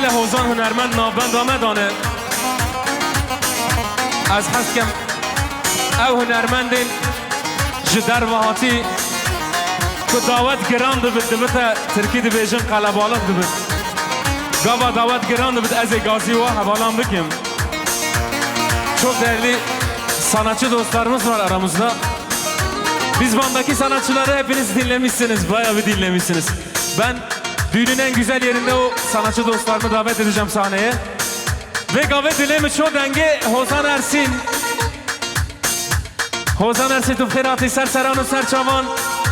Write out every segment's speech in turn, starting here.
حوزان هنرمند نابند آمدانه از حس کم او هنرمندین جدر و هاتی که دعوت گران دبید دبیتا ترکی دبیجن قلبالق دبید گاوا دعوت گران دبید از گازی و حوالان بکیم çok değerli sanatçı dostlarımız var aramızda. Biz bandaki sanatçıları hepiniz dinlemişsiniz, bayağı bir dinlemişsiniz. Ben düğünün en güzel yerinde o sanatçı dostlarımı davet edeceğim sahneye. Ve davet dilemi çok denge Hozan Ersin. Hozan Ersin tu khirati serseran و serçavan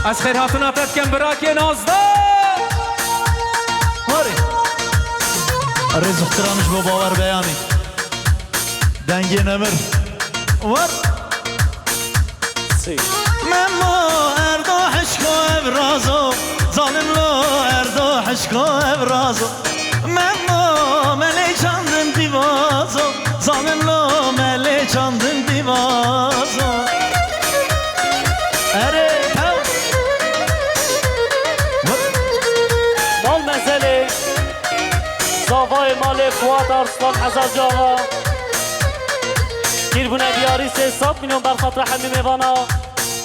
az khirhatına tetken bırakın azda. Hadi. Arız uhtiramış bu bavar beyani. Denge nemir. Var. Memmo erdo hişko evrazo zalim lo erdo hişko evrazo Memmo mele çandın divazo zalim lo mele çandın divazo Ere tav Mal mesele Zavay male Fuat Arslan Hazar Cava Kirbune diyari 300 milyon berxatra hemi mevana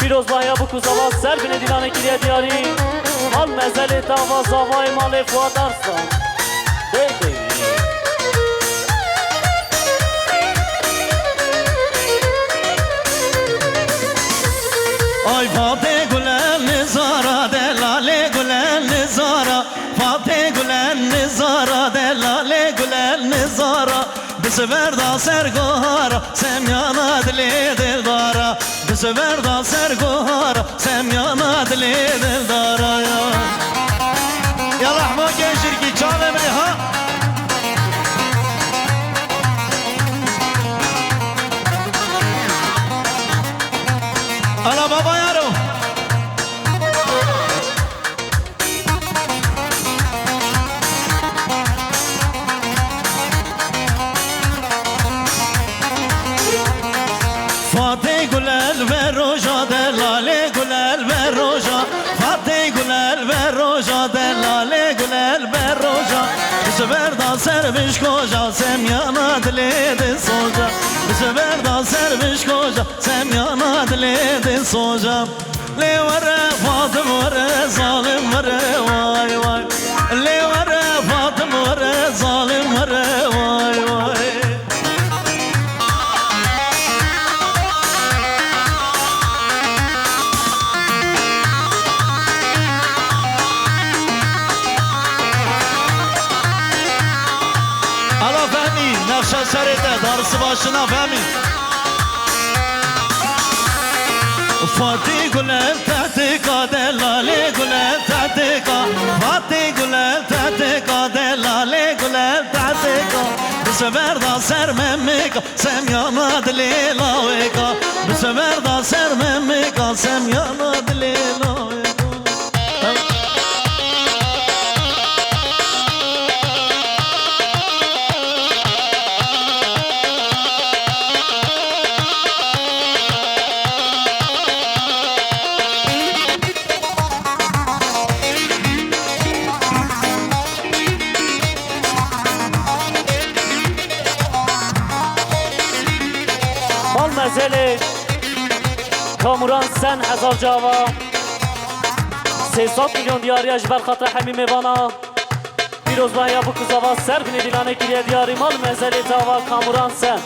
Pirozbahya bu kuzava serbine dilane kiriye diyari Mal mezeli tava zavay male Fuat Arslan Dey dey Ay Fatih Gülen Nizara Delale Gülen Nizara Fatih Gülen Nizara Delale Gülen Nizara Bisever da sergohara Semyana dili dildara Bisever da sergohara Semyana dili dildara Ya rahma gençler ki çalemini ha Ala baba yaro Fatih Gülel ve Roja Delale Gülel ve Roja Fatih Gülel ve Roja Delale Gülel ve Roja Bu sefer da sermiş koca Semyana diledi soca Bu sefer da sermiş koca Semyana diledi soca Le vare Fatım vare zalim vare vay vay Le vare Fatım vare zalim vare vay vay Nefşe seride darısı başına femi Fatih Gülel tehtika delale Gülel tehtika Fatih Gülel tehtika delale Gülel tehtika Bu sefer da sermemika Semyana dili lavika Bu sefer da sermemika Semyana dili lavika Mezeli Kamuran sen Hazar Cava 300 milyon diyari ajber khatra hemi mevana Pirozbahya bu kuzava serbine dilane kiriye diyari mal mezeli tava Kamuran sen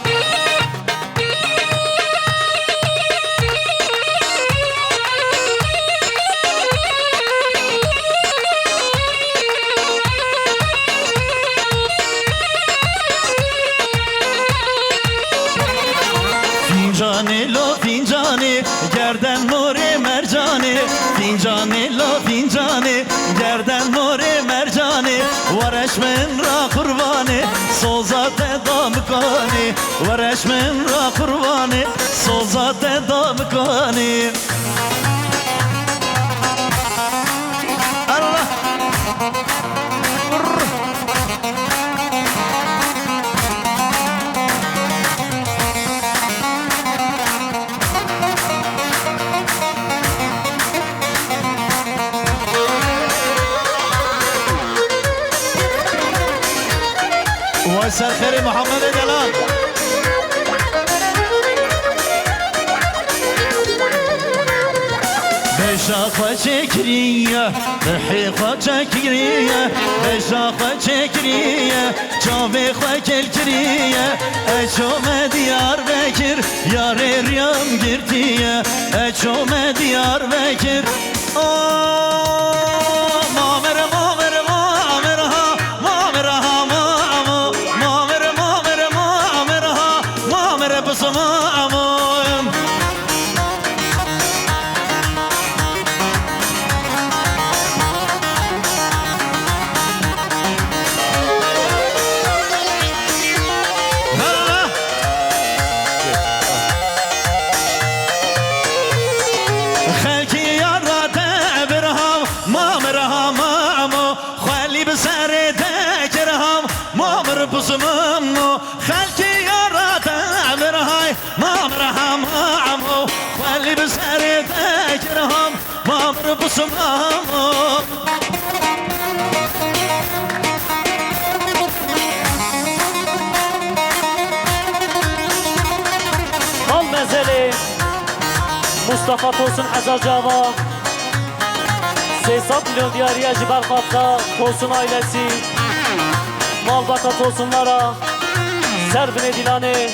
Fincani lo fincani gerden nuri mercani Fincani lo fincani gerden nuri mercani Vareşmen ra kurbani sozate damkani Vareşmen ra kurbani sozate damkani Allah سرخری محمد دلال بشاخ چکریه رحیق چکریه بشاخ چکریه چاوی خو کلکریه اچوم دیار بکر یار ریام گردیه اچوم دیار بکر مامر مامر مامر ها مامر ها مامر مامر مامر ها مامر بسمام بسمامو خلقي يرات امرهاي مامرهم عمو خلي بسرد اجرهم مامر بسمامو المزلي مصطفى توسن حزر جاوا 300 milyon diyariye ciber kapta Tosun ailesi Malbata tosunlara Serbin edilani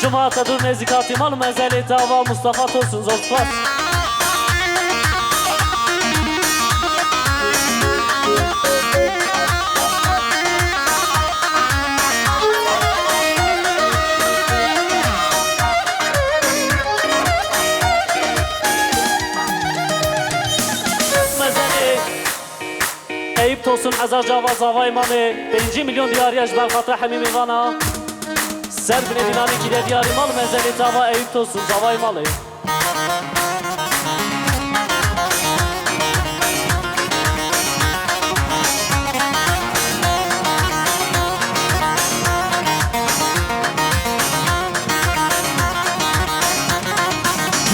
Cumhuriyet dur nezikati mal mezeli dava Mustafa Tosun Zortfas Eyüp Tosun Hazar Cava Zavay Mami 5 milyon diyariye jber khatra Hamim Ivana Serbin edilani kile diyari mal mezeli dava Eyüp Tosun Zavay Mali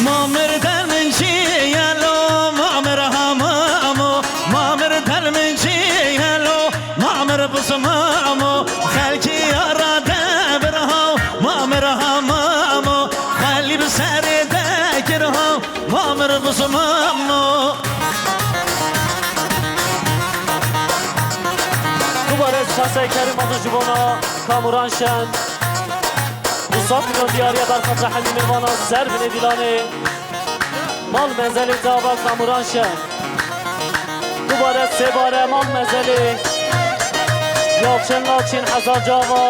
مامر دلمنشی یلو مامر همامو مامر دلمنشی یلو مامر بسمامو خلکی یارا دبرها مامر همامو خلی بسر دکرها مامر بسمامو Mübarek şahse Kerim adı Jibona Kamuran Şen 100 milyon diyariye berkatra Hamim Ivana Serbin edilani Mal mezeli dava Kamuran Şen Mübarek sebare mal mezeli Yalçın Laçin Hazar Cava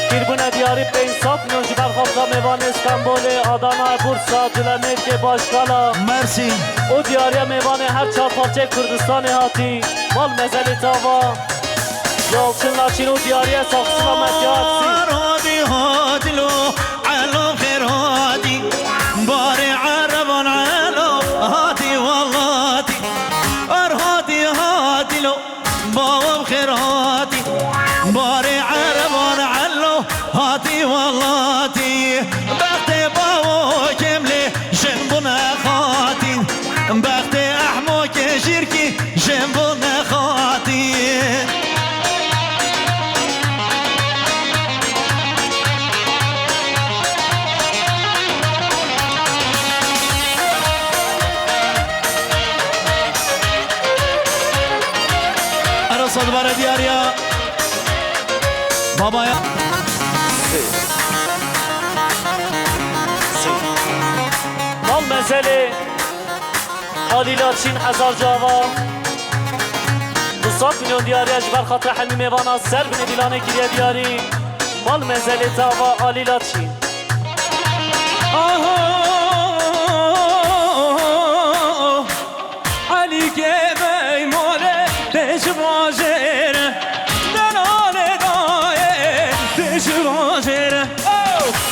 Kirbune diyari 500 milyon ciber khatra Mevan İstanbul'e Adana Bursa Cülemirge Başkala مرسی O diyariye Mevan'e her çarpalçe Kürdistan'ı hati Mal mezeli dava Yalçın Laçin o diyariye saksına medyatsi هادي هادي لو علو خير هادي باري عرب علو هادي والله هادي هادي لو بابا خير هادي باري عرب علو هادي والله بختي بابا كملي جنبنا خاتي بختي احمو كشيركي جنبنا خاتي صدبر دياريا بابا يا Mal mezeli Ali Laçin Hazar Cava 100 milyon diyariye jber khatra Hamim Ivana Serbin edilani kiriye diyari Mal mezeli dava Ali Laçin Ali kebey mole deşvajere Denale daye deşvajere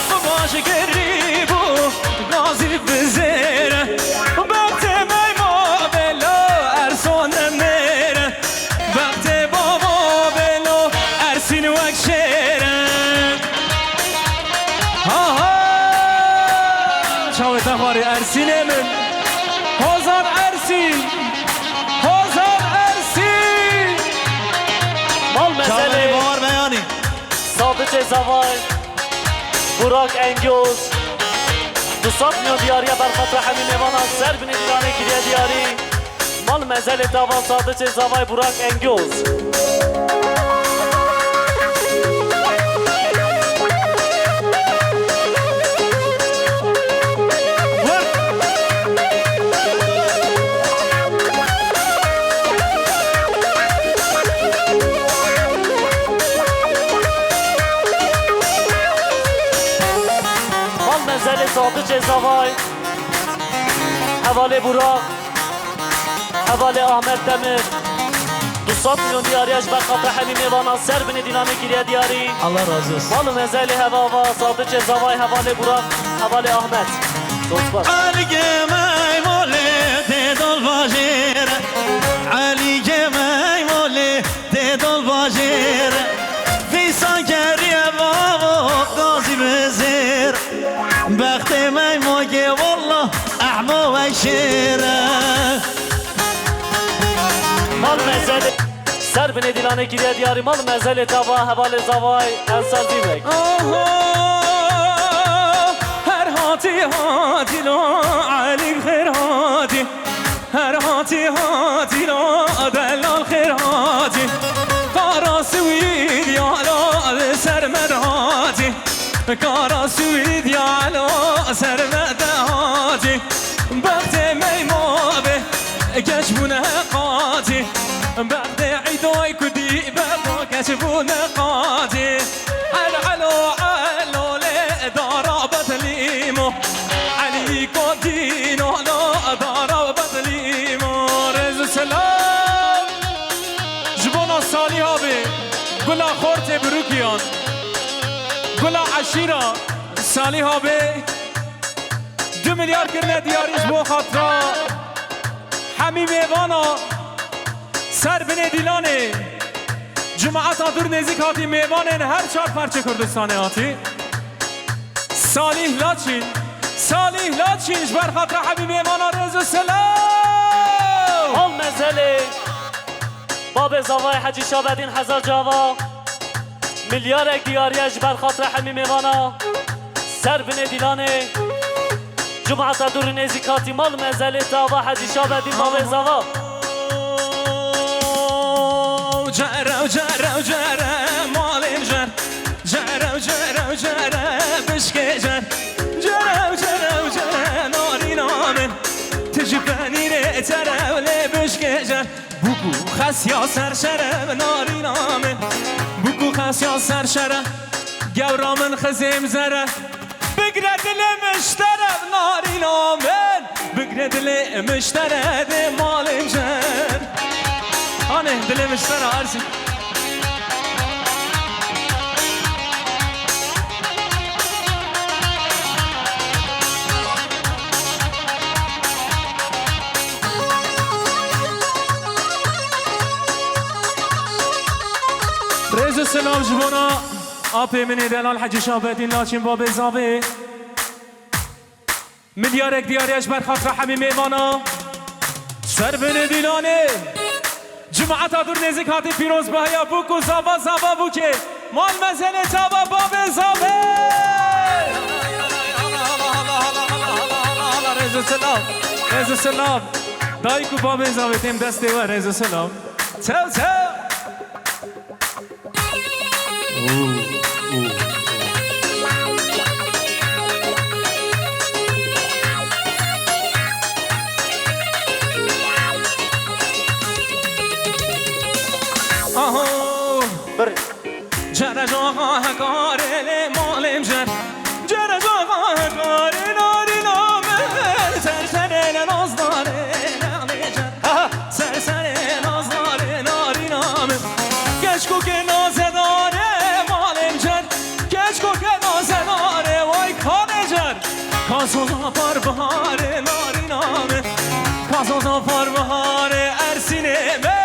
Bu başı geribu gazi bizere Bekte meyma belo erson emnere Bekte baba belo ersin vekşere Çavet ahvari ersin emin Hozar Ersin Mal mezeli صادق زوای براک انگوز 200 میلیون دیاری برخاطر همین میوان سر بین دیرانه گیریه دیاری مال مزل داوا صادق زوای براک انگوز صادق زوای حواله براق حواله احمد دمر 200 میلیون دیاریش برخاطر همین میوانا سر بین دینامه گیریه دیاری الله razı olsun. مال مزل هوا و صادق زوای حواله براق حواله احمد صوت Ali gemay mole de dol vajir Ali gemay mole de dol vajir Fisan geriye bavo gazi bezir Bekti may moge wallah ahmo ve şire مال مزل سر بین دینامه گیریه دیاری مال مزل دوا حواله زوای انصار دیمک هر هاتی هاتی لا علی خیر هاتی هر هاتی هاتی لا دلال خیر هاتی کارا سوید یا لا سر مدهاتی کارا سوید یا لا سر مدهاتی بخت میمابه کشبونه قاتی بخت عیدای کدی بخت کشبونه قاتی علو علو دارا بطلیمو علی کدینو دارا بطلیمو رز سلام جبونا سالی ها بی گلا خورت بروکیان گلا عشیرا سالی ها بی 2 میلیارد کرنه دیاریش بو خاطرا همی میوانا سر بین دیلانه جماعت دور نزیک هاتی میوانن هر 4 پرچه کردستانه هاتی صالح لاچین بر خاطر حبیب میوانا رز سلام مال مزل باب زوای حجی شابدین هزار جاوا میلیارد دیاریش برخاطر همین میوانا سر بین دیلانه جمعت دور نزیکاتی مال مزل داوا حجی شابدین باب زوا جره مالیم جره بشکه جره ناری نامن تجبنی ره تره ولی بشکه بگو خسیا سرشره ناری نامن بگو خسیا سرشره گورامن خزیم زره بگره دل مشتره ناری نامن بگره دل مشتره ده مالیم آنه دل مشتره عرضی رز سلام جبونا آپی منی دلال حجی شابدین لاچین باب زابه میلیارد دیاریش بر خاطر همین میوانا سر بین دیلانه جماعت دور نزیک هاتی پیروز بهیا بوکو زابا بوکه مال مزل تابا باب زابه رز سلام دایکو باب زابه تیم دسته و رز سلام تو جره جاها هکاره مالیم جره جاها هکاره ناری نامه سرسره ناز داره نالی سرسره ناز داره ناری نامه کشکو که ناز داره مالیم کشکو که ناز داره وای کانه کاسوزا پر بهاره ناری نامه کاسوزا پر بهاره ارسینه من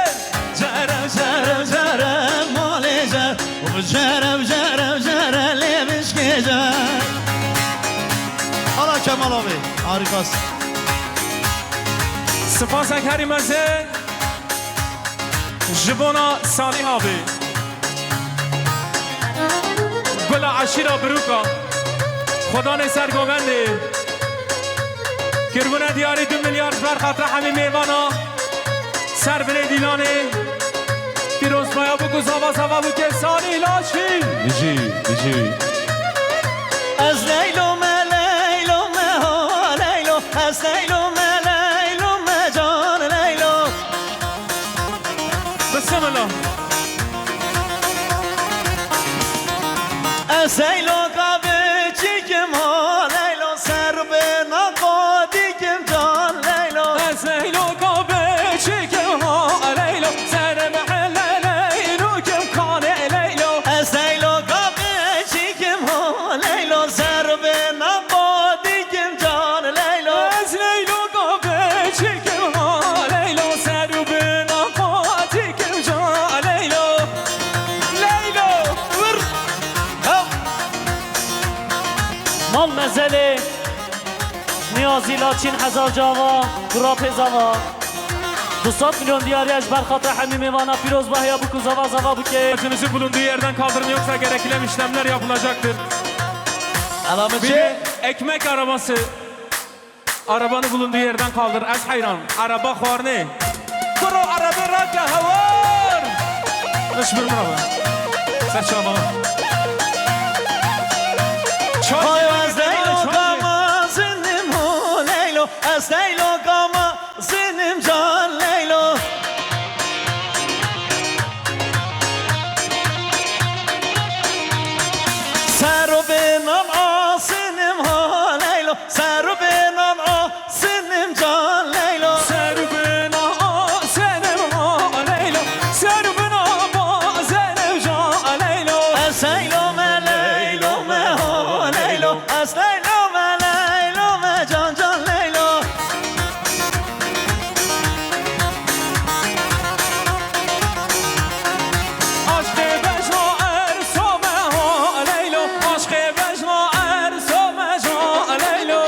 جره مالی جره لیبش که جره Allah Kemal abi harikasın. سپاس کریم از جبونا صالح abi شیرا بروکا خدا نه سرگوونده کربونه دیاری 2 میلیارد بر خاطر همه میوانا سر بره دیلانه پیروز مایا بگو زوا زوا بو که سانی لاشی بیجی از لیلو ما لیلو ما لیلو از لیلو ما لیلو ما جان لیلو بسم الله از لیلو قابه چیکم ها لیلو سر به نقادی کم جان لیلو از لیلو کابه چکم ها لیلو سر محل لیلو کم کانه لیلو از لیلو قابه چیکم ها لیلو سر به نقادی کم جان لیلو از لیلو کابه چکم ها لیلو سر به نقاطی کم جا لیلو لیلو ور مال مزله نیازی لاچین هزار جاوا گراپ زوا 200 میلیون دیاریش بر خاطر همه میوانا پیروز bahya bu zava zava bu ke Başınızı bulunduğu yerden kaldırın yoksa gerekli işlemler yapılacaktır. علامه Bir چه؟ de ekmek arabası. Arabanı bulunduğu yerden kaldır. Az hayran. Araba خورنه. Kuru araba raka havar. Eşbir merhaba. Serçaba. های از لیلو قاما زنم ها لیلو از لیلو قاما زنم جان لیلو سر و بینم آسنم ها لیلو سر و بینم آسنم جان لیلو Serbina senem ha leylo. Serbina senem ja leylo. از لیلو ما لیلو ما ها لیلو از لیلو ما لیلو ما جان جان لیلو Aşk bejna ersome ha leylo. Aşk bejna ersome ja leylo.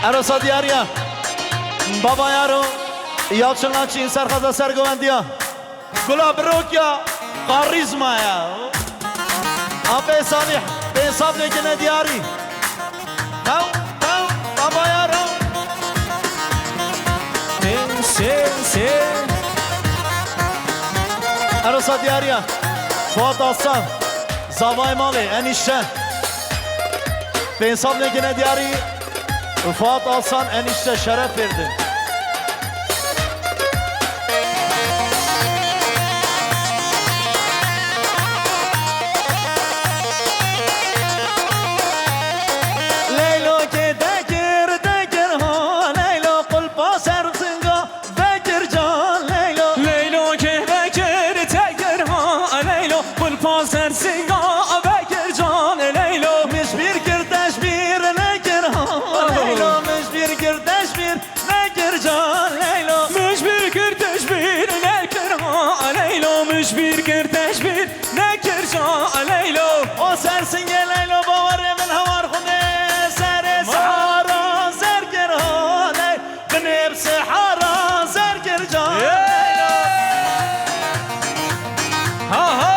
عروسا دیاریا بابا یارو یالچنان چین سرخزا سرگوندیا گلا بروکیا قاریزما یا آبه صالح به حساب نکنه دیاری تاو تاو بابا یارو Sen عروسا دیاریا فواد آسان زوای مالی انیشتن به حساب نکنه دیاری فواد آسان انیشته شرف verdi. لیلو که دگر ها لیلو قل پاسر زنگا بکر جان لیلو Leylo ke bekir teker ha leylo. Bul pazer singa bekir can leylo. مش bir kirdeş bir nekir ha leylo مش bir kirdeş bir nekir can leylo Müşbir kirteş bir nekir ha leylo. Müşbir kirteş bir nekir can leylo. o sersin gel leylo bavar emin havar khune sere sahara zergir ha leylo bneb sahara zergir can leylo Ha ha.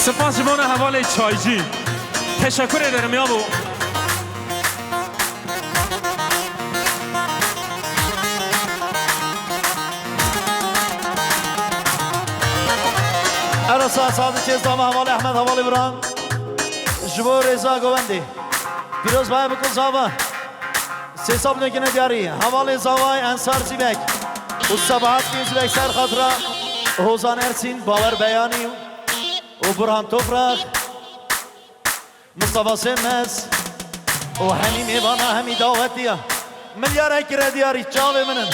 سپاسگزارم حواله چایجی تشکر ederim ya bu. عرصا صادق چیزدام حواله احمد حواله بران جبو رضا گوندی پیروز بای بکن زاوا سیساب نکنه دیاری حواله زاوای انصار زیبک و سبعات زیبک سر خاطره حوزان ارسین باور بیانی و برهان توفرق مصطفى سمس و حلیم ایوانا همی دعوتیه ملیار اکره دیاری چاوه منن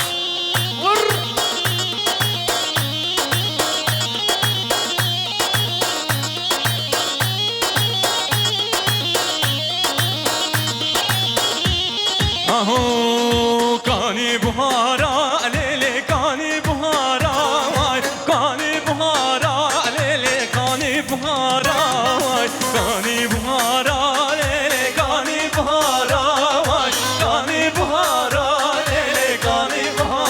آهو کانی بهارا لیلی کانی بهارا وای کانی بهارا لیلی کانی بهارا وای کانی بهارا لیلی کانی بهارا وای کانی بهارا لیلی کانی بهارا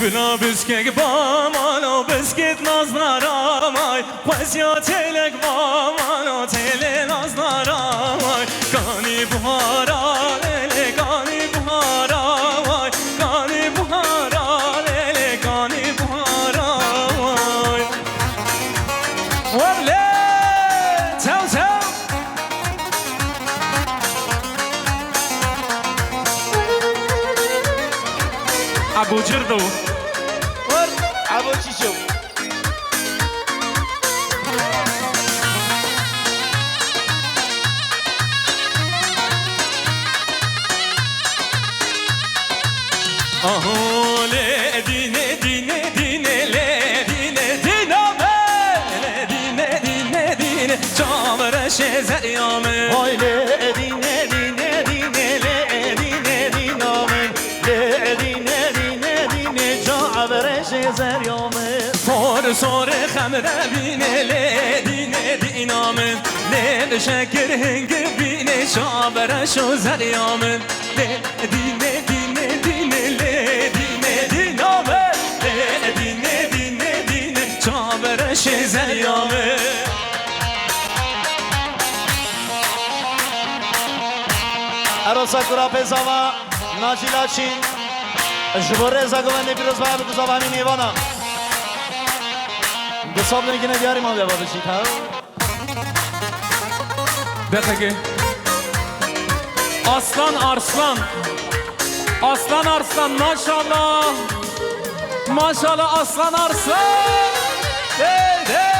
گلا بسکک با مانو بسکت ناز نرامای خوزیا تلک با مانو تل ناز نرامای گانی بهارا لیلی گانی بهارا وای گانی بهارا لیلی گانی بهارا وای وله تاو تاو ابو جردو ابو چی شو آهو له دینه دینه دینه له دینه دینامه له دینه دینه دینه چامرش زریامه وای له دینه دینه دینه له دینه دینامه له دینه دینه دینه چامرش زریامه فور سور خمره بینه له دینه دینامه له شکر هنگ بینه چامرش زریامه له دینه دینه دینه له دینه دینامه له دینه دینه دینه چامرش زریامه عروسا کرا پیزاوا ناجیلا چین جبور زاگوانی پیروز باید بگذاب همین ایوانا دو صاحب نمیکنه بیاری ما بیابا بشید ها دقیقه Aslan Arslan Aslan Arslan maşallah Maşallah Aslan Arslan Hey hey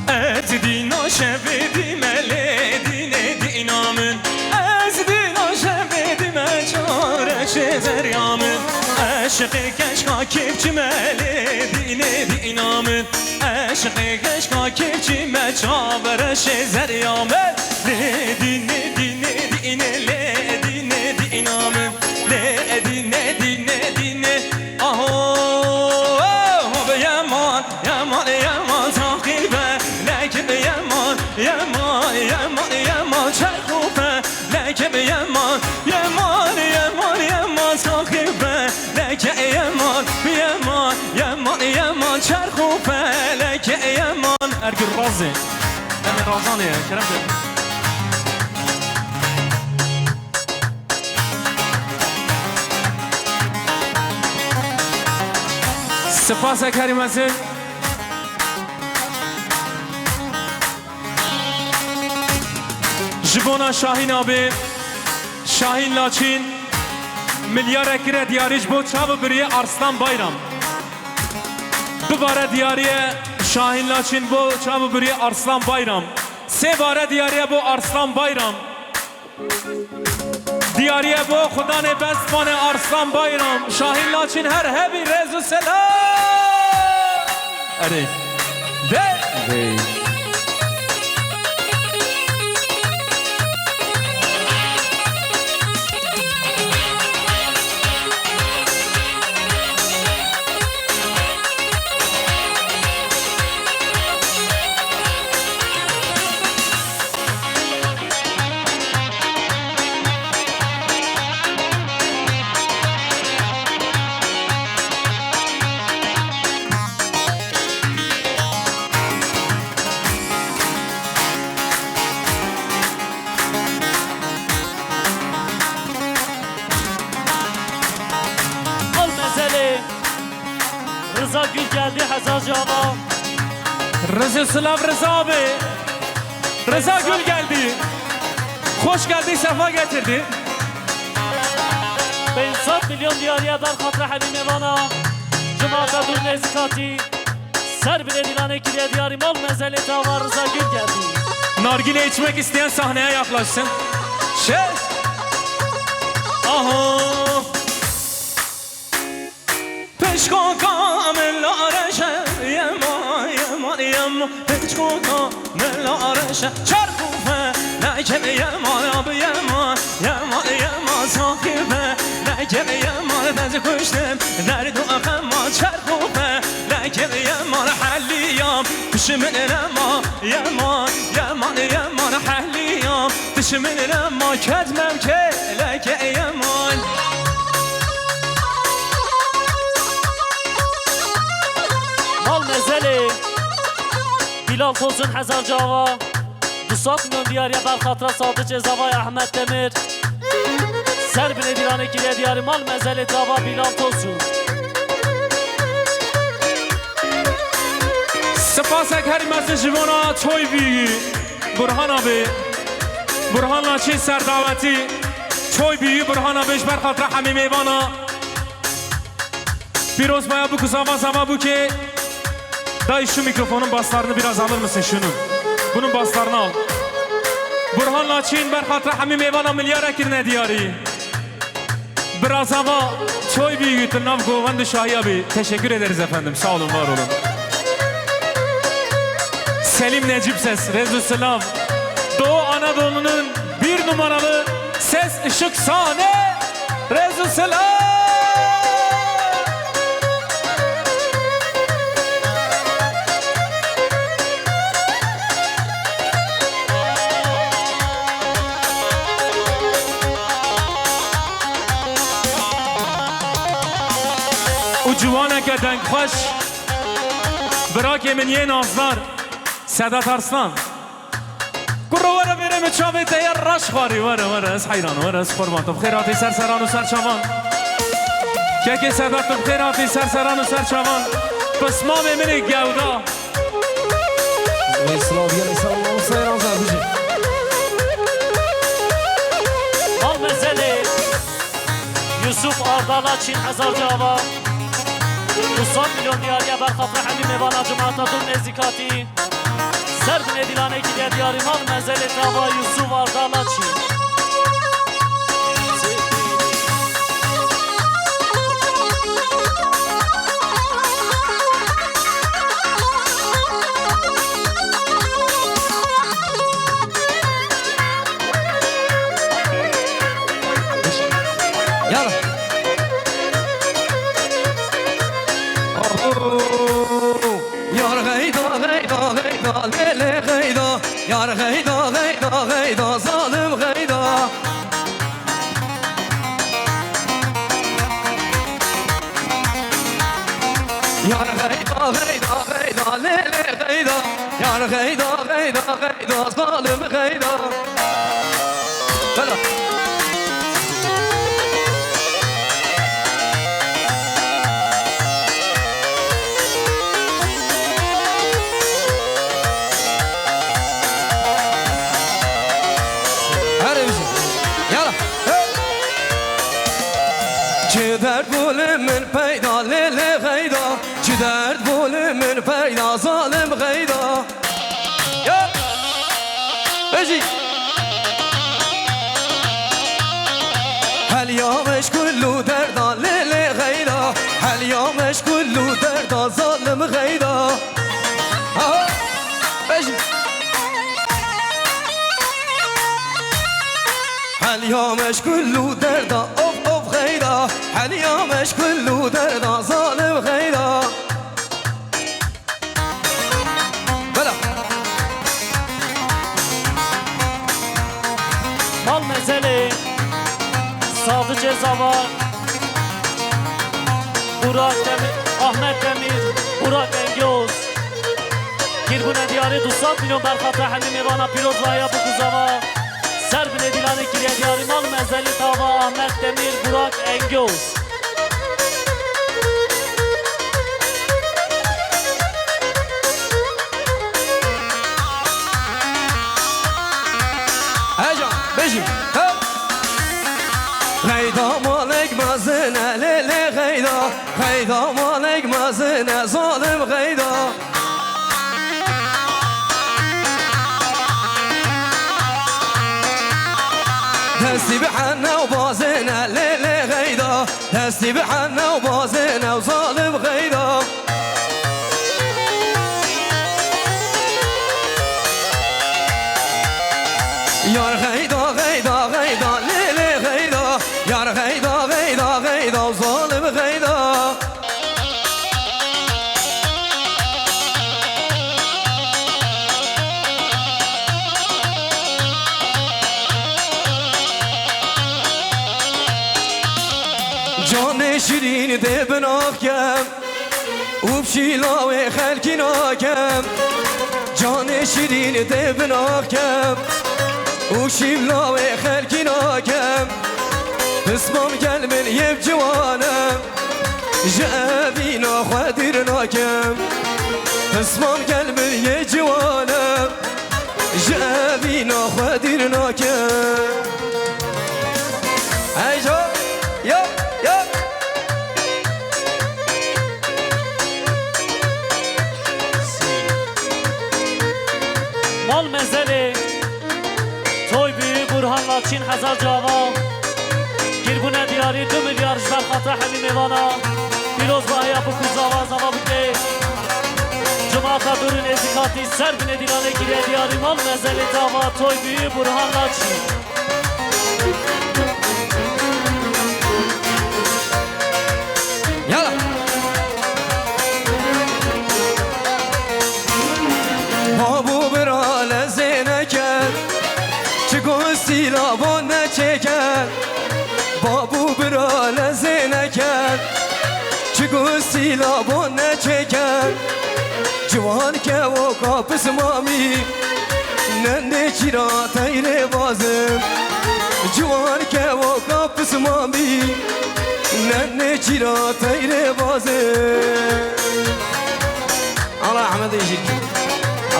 Ez dino şevedim ele dine dinamın Ez dino şevedim çare şezeryamın Aşkı keşka kepçime ele dine dinamın Aşkı keşka kepçime çare şezeryamın Le dine dine dine le dine dinamın Le dine dine dine Aho yaman yaman yaman takibe Lekim yaman yaman yaman yaman çarkufe Lekim yaman yaman yaman yaman takibe Leke yaman yaman yaman yaman çarkufe Leke yaman Ergür Razi Emin Razan ya Kerem de Spas kerimesi Jibona Şahin abi Şahin Laçin Milyar ekire diyariş bu çabı biriye Arslan Bayram Dubare diyariye Şahin Laçin bu çabı biriye Arslan Bayram Sebare diyariye bu Arslan Bayram Diyariye bu Khudane Besmane Arslan Bayram Şahin Laçin her hebi rezu selam Eri De Rıza Gül geldi Hazar Cava Rıza Sılav Rıza abi Rıza Gül geldi Hoş geldi sefa getirdi 500 milyon diyariye dar khatra Halim Evana Cumata dur nezikati Ser bile dilane kiriye diyari mal mezeli tava Rıza Gül geldi Nargile içmek isteyen sahneye yaklaşsın Şey Aho Peşko kamellareşe Yema yema yema Peşko kamellareşe Çarkufe Lekim yema yema yema yema sahibe لكن يمان دز كشتم درد وغم چرخوفه لكن يمان حليام تشمن لما يمان حليام تشمن لما كدمم كي لكن يمان مال مزلی بیلال توزن هزار جاوا 200 میلیون دیاریه بر خاطر صادق زوای احمد دمیر سر بینه دیرانه گیره دیاری مال مزلی جاوا بیلال توزن سپاس کریم از جوانا توی بی برهان آبی برهان لاچین سردعوتی توی بی برهان آبیش بر خاطر همه میوانا پیروز باید bu kısa zaman bu ki dayı şu mikrofonun baslarını biraz alır mısın şunun bunun baslarını al Burhan Laçin berhatır hamim evana milyar ekirine diyari biraz hava çoy büyüğütün nav govan düşahi abi teşekkür ederiz efendim sağ olun var olun Selim Necip Ses Rezu Sılav Doğu Anadolu'nun bir numaralı ses ışık sahne Rezu Sılav جوانه که دنگ خوش برا که من یه نازدار سادات ارسلان کرو وره برم چاوی تیار راش خواری وره از حیران وره از قربان تو بخیراتی سرسران و سرچوان که سادات تو بخیراتی سرسران و سرچوان پس ما من گودا اسلامی علیه سیران زربجی مال مزلی یوسف آردالا چین هزار جاوا 200 میلیون دیاریه بر خاطر همین میوانا جماعتاتون نزدیکاتی سر بینه دیلانه گیره دیاری مال مزل تاوا یوسف آردالاچی Yar gayda zalim gayda Yar gayda lele gayda Yar gayda zalim gayda Bela Dert bulumun peyda lele gayda Çi dert bulumun peyda zalim gayda Ya Eci Hel ya meşgullu derda lele gayda Hel ya meşgullu derda zalim gayda Ha Eci Hel ya meşgullu derda of gayda Hel ya meşgullu derda zalim gayda Bela Mal mezeli Sadı Cezava Burak Demir Ahmet Demir Burak Engoz Girbune diyarı 200 milyon berkatı Hamim Ivana Piroz Vaya bu kuzava Ser bine dilanı kiriye diyarı mal mezeli tava Ahmet Demir Burak Engoz Heyecan, beşim, hep Gayda malik mazine lele gayda Gayda malik mazine zalim gayda Desti bihanna وبازنا ليلة غيدا دستي بحنا وبازنا وظالم غيدا يا غيدا غيدا غيدا ليلة غيدا يا غيدا غيدا شیرین ده بناکم و بشیلا و خلکی ناکم جان شیرین ده بناکم و شیلا و خلکی ناکم اسمم گل من یب جوانم جابینا خدیر ناکم اسمم گل من یب جوانم جابینا خدیر ناکم ایجا یا یا مال مزله توی بی برهان لاچین هزار جاوا گیربونه دیاری 2 میلیارد جبر خاطر همین میوانا پیروز با هیا بکو زاوا بکه جماعت دورین ازیکاتی سر بینه دیرانه گیره دیاری مال مزله جاوا توی بی برهان لاچین یالا بابو برال زینکر چه گوستی لابون نچکر بابو برال زینکر چه گوستی لابون نچکر جوان که و کاپس مامی ننده چیرا تیر بازم جوان که و کاپس مامی ننه چیرا تیر بازم الله احمد يجيك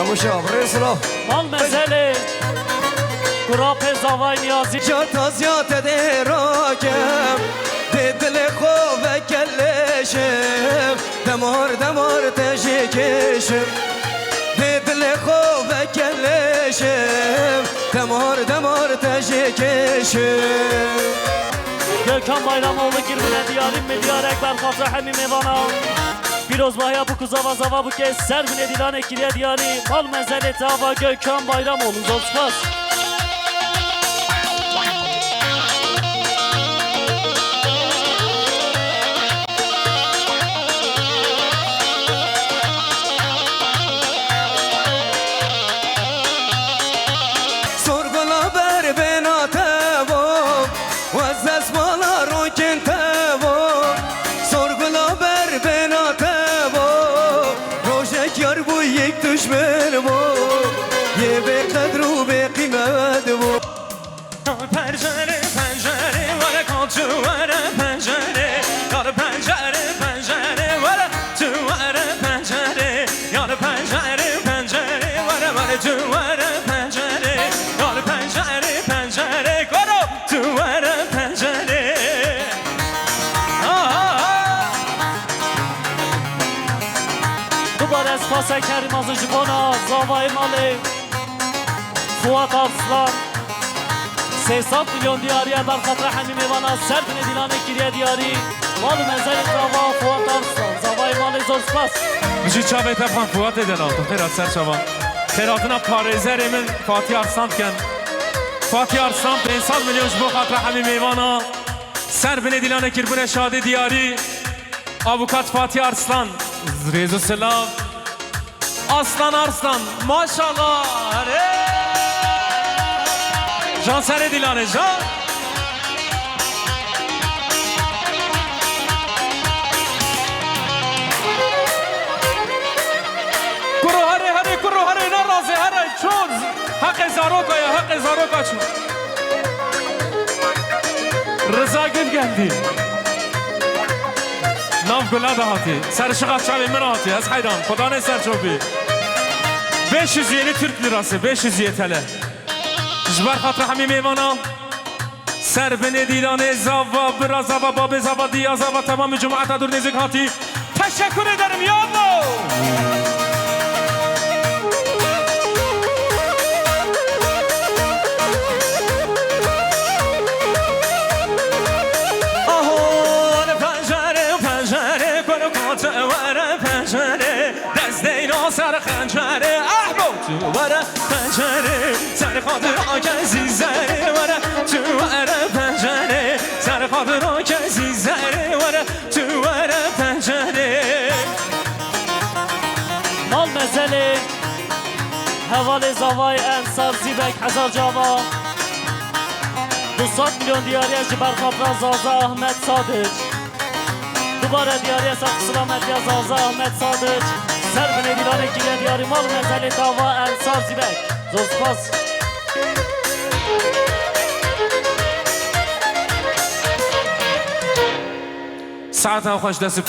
ابو شاب رسلو مال مزله گراپ زاوای نیازی جاتا زیاده ده راکم ده دل خوب کلشم دمار تشکشم ده دل خوب کلشم دمار تشکشم Gökhan Bayramoğlu girbine diyarim mi diyar ekber khatra hemi mevana Piroz bahya bu kuzava zava bu kez serbine dilan ekiliye diyari Mal menzeli tava Gökhan Bayramoğlu zor spas Sorgula ber benatevo Vazzes malar kentevo Sorgula ber benatevo Rojek yar bu yek düşmen bu Ye be kadru be kıymet bu Pencere vara koltuğara pencere Yar pencere vara tuvara pencere Yar pencere vara tuvara pencere Yar pencere vara tuvara pencere Dubar espasa kerim azı jibona zavay mali Fuat Arslan 300 milyon diyariye ber khatra hemi mevana serbine dilan ekiliye diyari Mal menzeli tava Fuat Arslan zavay mali zor spas Bizi çabe tephan Fuat eden aldı. Xeyrat serçavan. Xeyratına parizer emin Fatih Arslan ken. Fatih Arslan 500 milyon bu khatra hemi mevana serbine dilan ekirbine şadi diyari Avukat Fatih Arslan Rezu selam Aslan Arslan maşallah Can sere dilane can Kuru hare narazi hare çöz Hak zaroka ya hak zaroka çöz Rıza Gül geldi Nav Gül'a da hati Serşıkat çavi min hati Ez hayran Kuda ne serçobi 507 Türk lirası 507 TL Jbar khatra hemi mevana Serbine dilane zava Bira zava babi zava diya zava Tamam cumata dur nezik hati Teşekkür ederim ya Allah سر خنجره احباب تو وره پنجره سر خاطر آکه زیزره وره تو وره پنجره سر خاطر آکه زیزره وره تو وره پنجره مال مزلی حوال زوای انصار زیبک هزار جاوا 200 milyon diyariye jiber khatra zaza Ahmet Sadıç دوباره دیاری ساق سلامتی از آزا احمد صادق سر بنه دیلانه که دیاری مال منزل داوا انصار زیبک زور سپاس ساعتها خوش دست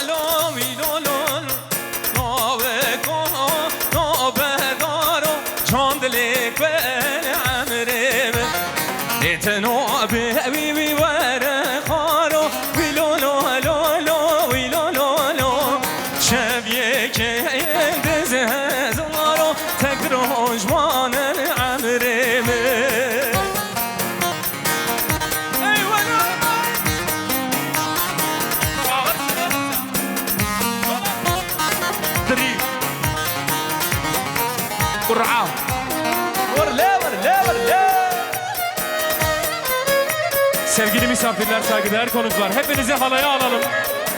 Sevgili misafirler, saygıdeğer konuklar, hepinizi halaya alalım.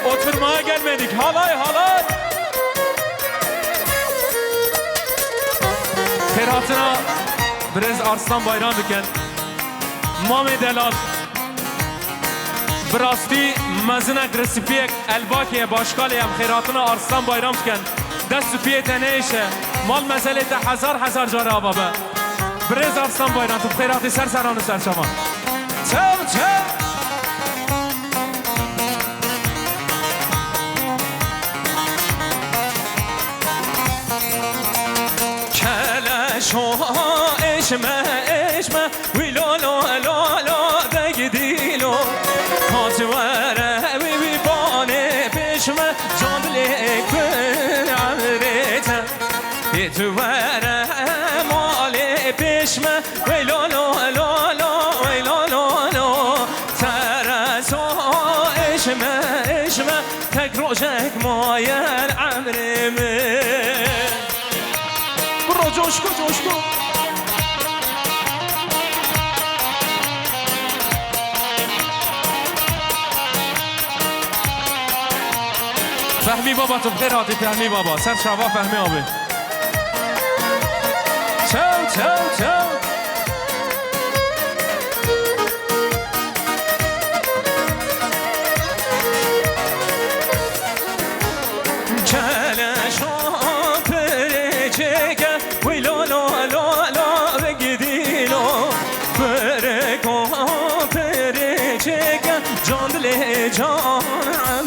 Oturmaya gelmedik, halay halay. Ferhatına biraz Arslan Bayram diken, Mame Delal, Brasti Mazinek Resipiyek Elbakiye Başkaliyem Ferhatına Arslan Bayram diken, Dest süpiyete ne işe, mal meselete hazar cara baba. Biraz Arslan Bayram, tüm Ferhatı serseranı serçaman. Çav çav. Keleş o eşme Vilo lo lo lo de gidilo Katvere vi bane peşme Candlik bir amrete Yetvere mali peşme Vilo lo lo lo eşme tek rojek mayer emrimi Bro coşku Fehmi baba tüm Ferhatı Fehmi baba sen şava Fehmi abi Çav Can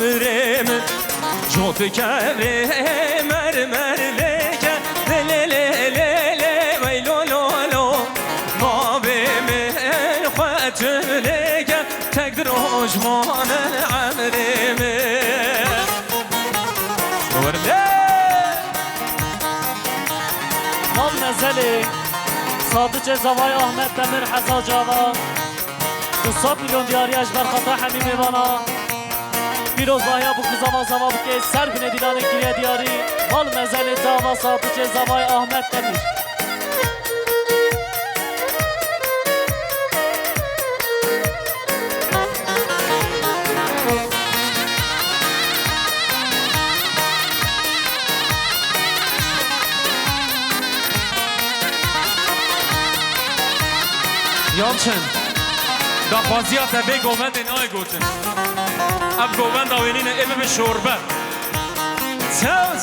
emrim Jot kevri mermer leke Le Vey lo Nabimin khuatü leke Tekdir ojman emrimi Mal mezeli Sadık Zavay Ahmet Demir Hazar Cava 200 milyon diyari ejber khata hamim evana Piroz Bahya bu kuzama zama bu kez ser bine dilane kiriye diyari Mal mezeli dava Sadık Zavay Ahmet Demir Yalçın Da faziyat ebe govendin ay gotin Ab govend avinin ebe be şorbe Çav